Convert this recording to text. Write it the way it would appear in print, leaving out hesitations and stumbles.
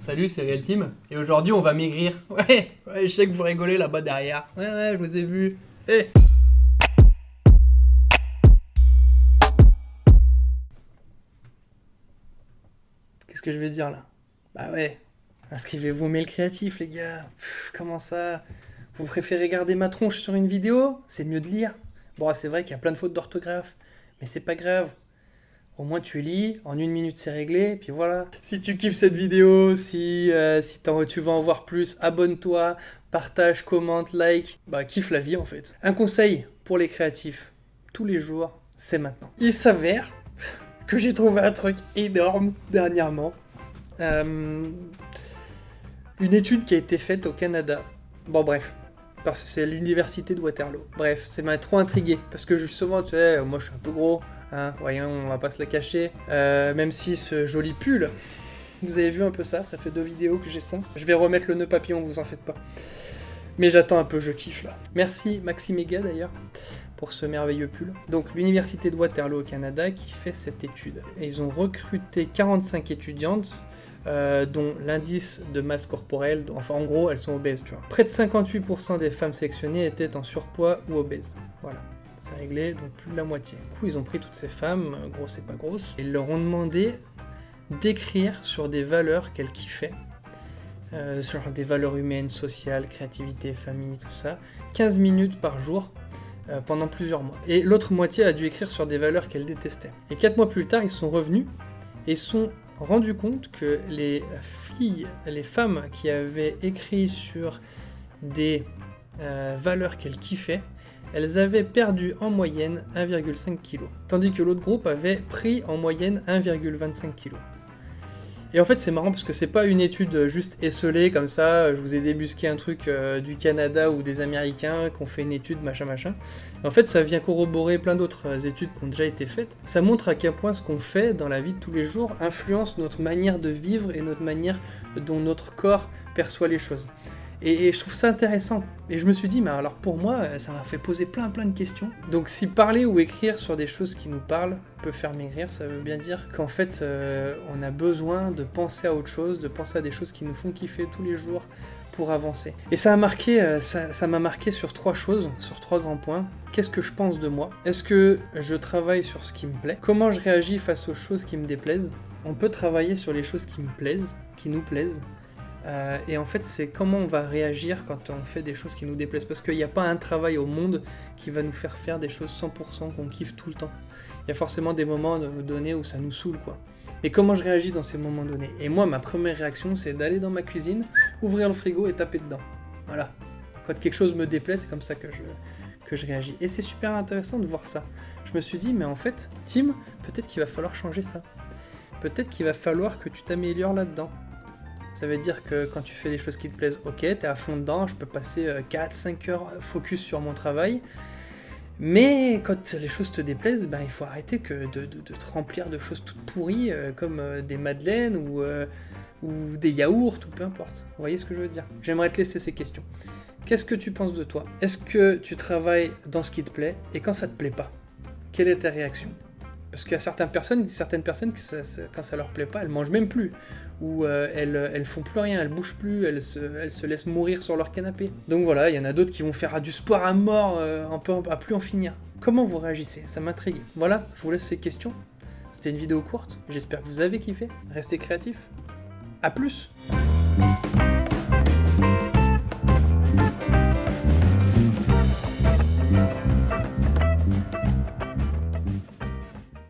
Salut, c'est Real Team. Et aujourd'hui, on va maigrir. Ouais, je sais que vous rigolez là-bas derrière. Ouais, je vous ai vu. Eh. Qu'est-ce que je vais dire là? Bah ouais, inscrivez-vous au mail créatif, les gars. Comment ça? Vous préférez garder ma tronche sur une vidéo? C'est mieux de lire. Bon, c'est vrai qu'il y a plein de fautes d'orthographe, mais c'est pas grave. Au moins tu lis, en 1 minute c'est réglé, et puis voilà. Si tu kiffes cette vidéo, si tu veux en voir plus, abonne-toi, partage, commente, like. Bah kiffe la vie en fait. Un conseil pour les créatifs, tous les jours, c'est maintenant. Il s'avère que j'ai trouvé un truc énorme dernièrement. Une étude qui a été faite au Canada. Bon bref, parce que c'est l'université de Waterloo. Bref, ça m'a trop intrigué, parce que justement, tu sais, moi je suis un peu gros. Hein, voyons, on va pas se le cacher. Même si ce joli pull, vous avez vu un peu ça fait 2 vidéos que j'ai ça. Je vais remettre le nœud papillon, vous en faites pas. Mais j'attends un peu, je kiffe là. Merci Maximega d'ailleurs pour ce merveilleux pull. Donc l'université de Waterloo au Canada qui fait cette étude. Et ils ont recruté 45 étudiantes, dont l'indice de masse corporelle, enfin en gros elles sont obèses, tu vois. Près de 58% des femmes sélectionnées étaient en surpoids ou obèses. Voilà. C'est réglé, donc plus de la moitié. Du coup, ils ont pris toutes ces femmes, grosses et pas grosses, et ils leur ont demandé d'écrire sur des valeurs qu'elles kiffaient, sur des valeurs humaines, sociales, créativité, famille, tout ça, 15 minutes par jour pendant plusieurs mois. Et l'autre moitié a dû écrire sur des valeurs qu'elles détestaient. Et 4 mois plus tard, ils sont revenus et se sont rendus compte que les femmes qui avaient écrit sur des valeurs qu'elles kiffaient, elles avaient perdu en moyenne 1,5 kg, tandis que l'autre groupe avait pris en moyenne 1,25 kg. Et en fait c'est marrant parce que c'est pas une étude juste esselée comme ça, je vous ai débusqué un truc du Canada ou des Américains qui ont fait une étude machin. En fait ça vient corroborer plein d'autres études qui ont déjà été faites. Ça montre à quel point ce qu'on fait dans la vie de tous les jours influence notre manière de vivre et notre manière dont notre corps perçoit les choses. Et je trouve ça intéressant. Et je me suis dit, mais alors pour moi, ça m'a fait poser plein de questions. Donc si parler ou écrire sur des choses qui nous parlent peut faire maigrir, ça veut bien dire qu'en fait, on a besoin de penser à autre chose, de penser à des choses qui nous font kiffer tous les jours pour avancer. Et ça m'a marqué sur 3 choses, sur 3 grands points. Qu'est-ce que je pense de moi? Est-ce que je travaille sur ce qui me plaît? Comment je réagis face aux choses qui me déplaisent? On peut travailler sur les choses qui me plaisent, qui nous plaisent. Et en fait, c'est comment on va réagir quand on fait des choses qui nous déplaisent. Parce qu'il n'y a pas un travail au monde qui va nous faire des choses 100% qu'on kiffe tout le temps. Il y a forcément des moments donnés où ça nous saoule, quoi. Et comment je réagis dans ces moments donnés? Et moi, ma première réaction, c'est d'aller dans ma cuisine, ouvrir le frigo et taper dedans. Voilà. Quand quelque chose me déplaît, c'est comme ça que je réagis. Et c'est super intéressant de voir ça. Je me suis dit, mais en fait, Tim, peut-être qu'il va falloir changer ça. Peut-être qu'il va falloir que tu t'améliores là-dedans. Ça veut dire que quand tu fais des choses qui te plaisent, ok, t'es à fond dedans, je peux passer 4-5 heures focus sur mon travail, mais quand les choses te déplaisent, il faut arrêter de te remplir de choses toutes pourries, comme des madeleines ou des yaourts, ou peu importe. Vous voyez ce que je veux dire? J'aimerais te laisser ces questions. Qu'est-ce que tu penses de toi? Est-ce que tu travailles dans ce qui te plaît, et quand ça te plaît pas, quelle est ta réaction? Parce qu'il y a certaines personnes quand ça leur plaît pas, elles mangent même plus. Ou elles font plus rien, elles bougent plus, elles se laissent mourir sur leur canapé. Donc voilà, il y en a d'autres qui vont faire du sport à mort, à plus en finir. Comment vous réagissez? Ça m'intrigue. Voilà, je vous laisse ces questions. C'était une vidéo courte, j'espère que vous avez kiffé. Restez créatifs. À plus!